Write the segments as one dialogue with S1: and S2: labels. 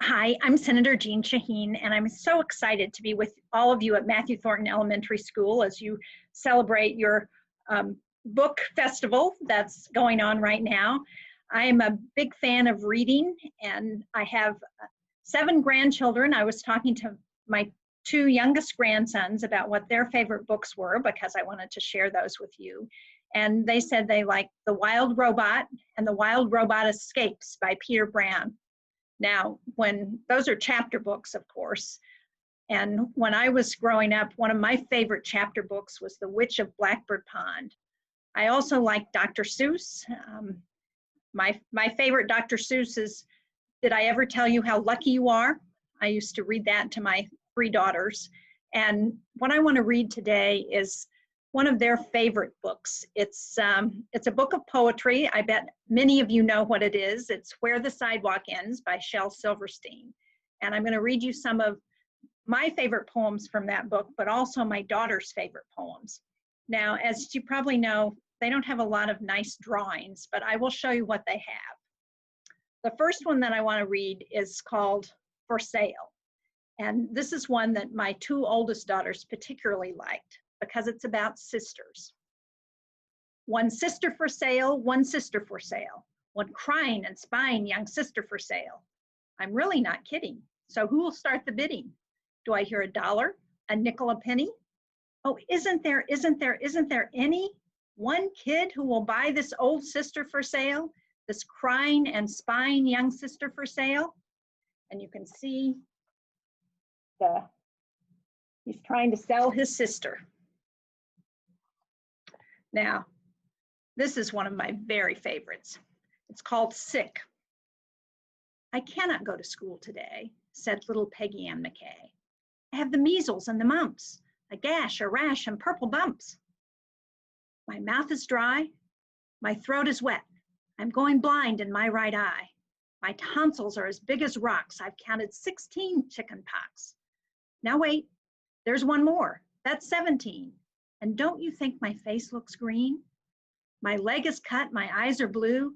S1: Hi, I'm Senator Jean Shaheen, and I'm so excited to be with all of you at Matthew Thornton Elementary School as you celebrate your book festival that's going on right now. I am a big fan of reading, and I have 7 grandchildren. I was talking to my 2 youngest grandsons about what their favorite books were because I wanted to share those with you. And they said they liked The Wild Robot and The Wild Robot Escapes by Peter Brown. Now, when those are chapter books, of course, and when I was growing up, one of my favorite chapter books was The Witch of Blackbird Pond. I also like Dr. Seuss. My favorite Dr. Seuss is Did I Ever Tell You How Lucky You Are? I used to read that to my 3 daughters. And what I want to read today is one of their favorite books. It's a book of poetry. I bet many of you know what it is. It's Where the Sidewalk Ends by Shel Silverstein. And I'm going to read you some of my favorite poems from that book, but also my daughter's favorite poems. Now, as you probably know, they don't have a lot of nice drawings, but I will show you what they have. The first one that I want to read is called For Sale. And this is one that my 2 oldest daughters particularly liked, because it's about sisters. One sister for sale, one sister for sale. One crying and spying young sister for sale. I'm really not kidding. So who will start the bidding? Do I hear $1, a nickel, a penny? Oh, isn't there any one kid who will buy this old sister for sale? This crying and spying young sister for sale? And you can see he's trying to sell his sister. Now, this is one of my very favorites. It's called Sick. I cannot go to school today, said little Peggy Ann McKay. I have the measles and the mumps, a gash, a rash, and purple bumps. My mouth is dry, my throat is wet. I'm going blind in my right eye. My tonsils are as big as rocks. I've counted 16 chicken pox. Now wait, there's one more. That's 17. And don't you think my face looks green? My leg is cut, my eyes are blue.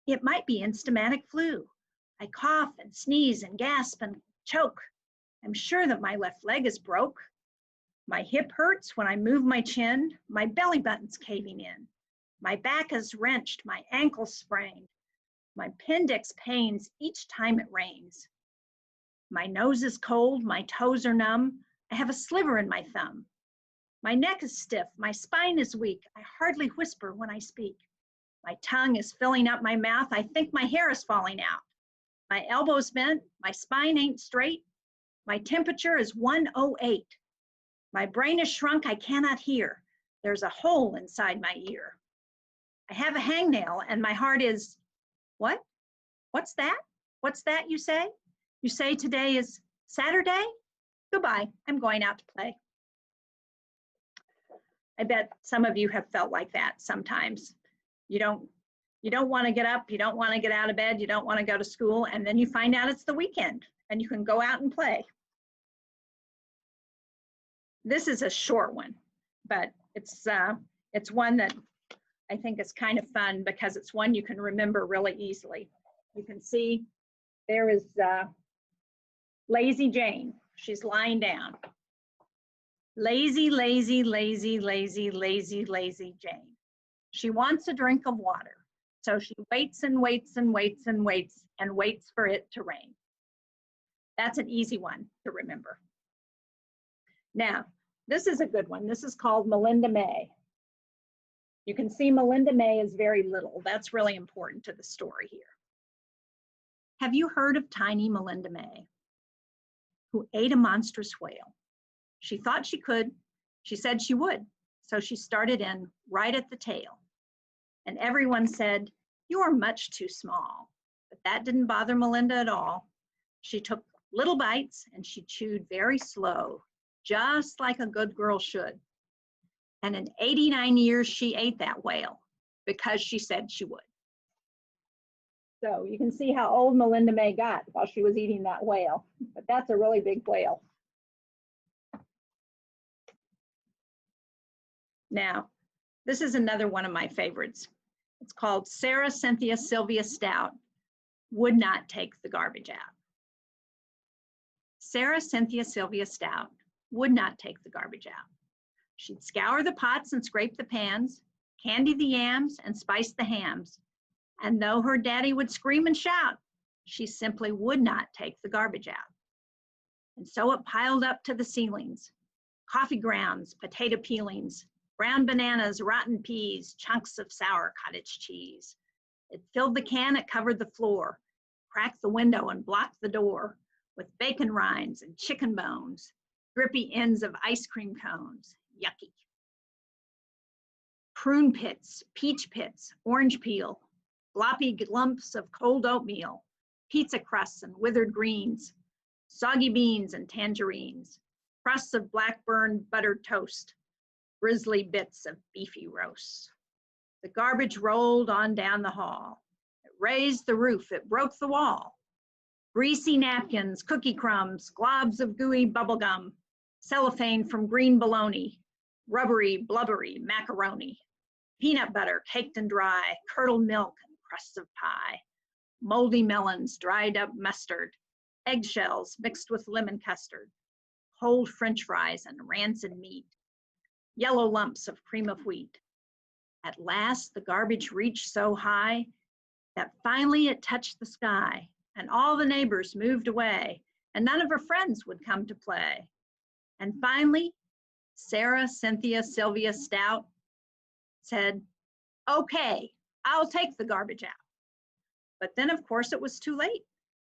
S1: It might be instamatic flu. I cough and sneeze and gasp and choke. I'm sure that my left leg is broke. My hip hurts when I move my chin. My belly button's caving in. My back is wrenched, my ankle's sprained. My appendix pains each time it rains. My nose is cold, my toes are numb. I have a sliver in my thumb. My neck is stiff, my spine is weak. I hardly whisper when I speak. My tongue is filling up my mouth. I think my hair is falling out. My elbow's bent, my spine ain't straight. My temperature is 108. My brain is shrunk, I cannot hear. There's a hole inside my ear. I have a hangnail and my heart is, what? What's that? What's that, you say? You say today is Saturday? Goodbye, I'm going out to play. I bet some of you have felt like that sometimes. You don't want to get up, you don't want to get out of bed, you don't want to go to school, and then you find out it's the weekend and you can go out and play. This is a short one, but it's one that I think is kind of fun because it's one you can remember really easily. You can see there is Lazy Jane. She's lying down. Lazy, lazy, lazy, lazy, lazy, lazy Jane. She wants a drink of water. So she waits and waits and waits and waits and waits for it to rain. That's an easy one to remember. Now, this is a good one. This is called Melinda May. You can see Melinda May is very little. That's really important to the story here. Have you heard of tiny Melinda May, who ate a monstrous whale? She thought she could. She said she would. So she started in right at the tail. And everyone said, "You are much too small." But that didn't bother Melinda at all. She took little bites and she chewed very slow, just like a good girl should. And in 89 years, she ate that whale because she said she would. So you can see how old Melinda May got while she was eating that whale. But that's a really big whale. Now, this is another one of my favorites. It's called Sarah Cynthia Sylvia Stout Would Not Take the Garbage Out. Sarah Cynthia Sylvia Stout would not take the garbage out. She'd scour the pots and scrape the pans, candy the yams and spice the hams. And though her daddy would scream and shout, she simply would not take the garbage out. And so it piled up to the ceilings. Coffee grounds, potato peelings, brown bananas, rotten peas, chunks of sour cottage cheese. It filled the can, it covered the floor, cracked the window and blocked the door with bacon rinds and chicken bones, drippy ends of ice cream cones, yucky. Prune pits, peach pits, orange peel, floppy lumps of cold oatmeal, pizza crusts and withered greens, soggy beans and tangerines, crusts of black-burned buttered toast, grisly bits of beefy roast. The garbage rolled on down the hall. It raised the roof, it broke the wall. Greasy napkins, cookie crumbs, globs of gooey bubblegum, cellophane from green bologna, rubbery, blubbery macaroni, peanut butter caked and dry, curdled milk and crusts of pie, moldy melons, dried up mustard, eggshells mixed with lemon custard, cold French fries and rancid meat, yellow lumps of cream of wheat. At last, the garbage reached so high that finally it touched the sky, and all the neighbors moved away, and none of her friends would come to play. And finally, Sarah Cynthia Sylvia Stout said, "Okay, I'll take the garbage out." But then, of course, it was too late.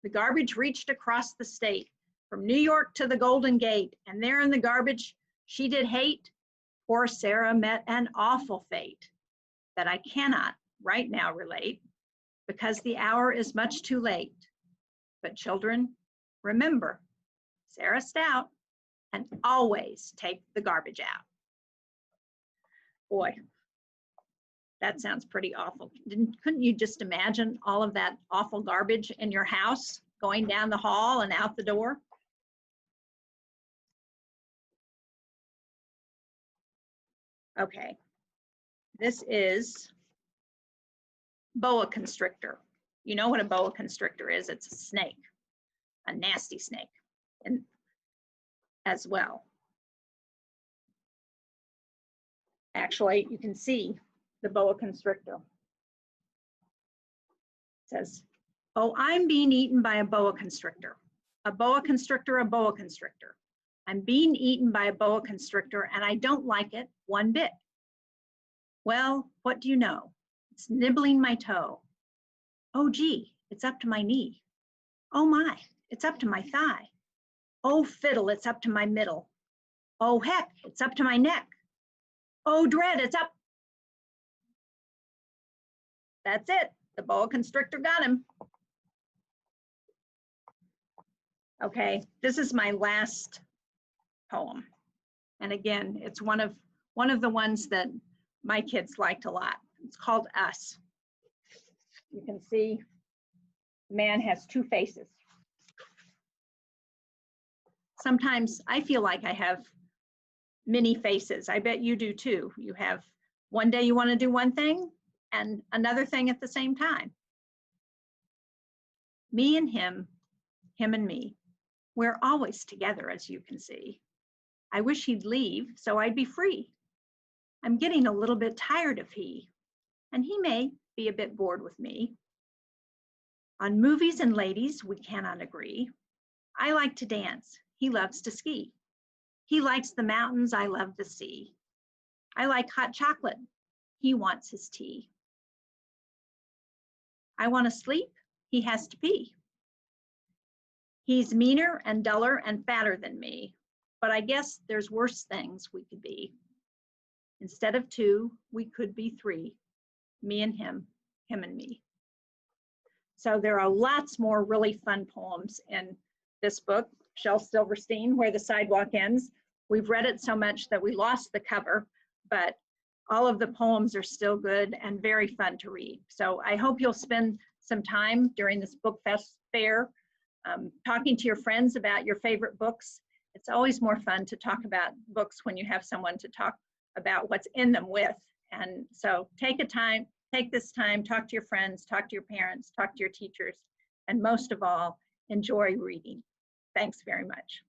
S1: The garbage reached across the state, from New York to the Golden Gate, and there in the garbage she did hate. Poor Sarah met an awful fate that I cannot right now relate, because the hour is much too late. But children, remember, Sarah Stout, and always take the garbage out. Boy, that sounds pretty awful. Couldn't you just imagine all of that awful garbage in your house going down the hall and out the door? Okay, this is boa constrictor. You know what a boa constrictor is? It's a snake, a nasty snake, and as well. Actually, you can see the boa constrictor. It says, "Oh, I'm being eaten by a boa constrictor. A boa constrictor, a boa constrictor. I'm being eaten by a boa constrictor and I don't like it one bit. Well, what do you know? It's nibbling my toe. Oh, gee, it's up to my knee. Oh my, it's up to my thigh. Oh, fiddle, it's up to my middle. Oh, heck, it's up to my neck. Oh, dread, it's up." That's it. The boa constrictor got him. Okay, this is my last poem. And again, it's one of the ones that my kids liked a lot. It's called Us. You can see the man has two faces. Sometimes I feel like I have many faces. I bet you do too. You have one day you want to do one thing and another thing at the same time. Me and him and me, we're always together, as you can see. I wish he'd leave so I'd be free. I'm getting a little bit tired of he, and he may be a bit bored with me. On movies and ladies, we cannot agree. I like to dance, he loves to ski. He likes the mountains, I love the sea. I like hot chocolate, he wants his tea. I want to sleep, he has to pee. He's meaner and duller and fatter than me, but I guess there's worse things we could be. Instead of two, we could be three, me and him and me. So there are lots more really fun poems in this book, Shel Silverstein, Where the Sidewalk Ends. We've read it so much that we lost the cover, but all of the poems are still good and very fun to read. So I hope you'll spend some time during this book fair talking to your friends about your favorite books. It's always more fun to talk about books when you have someone to talk about what's in them with. And so take this time, talk to your friends, talk to your parents, talk to your teachers, and most of all, enjoy reading. Thanks very much.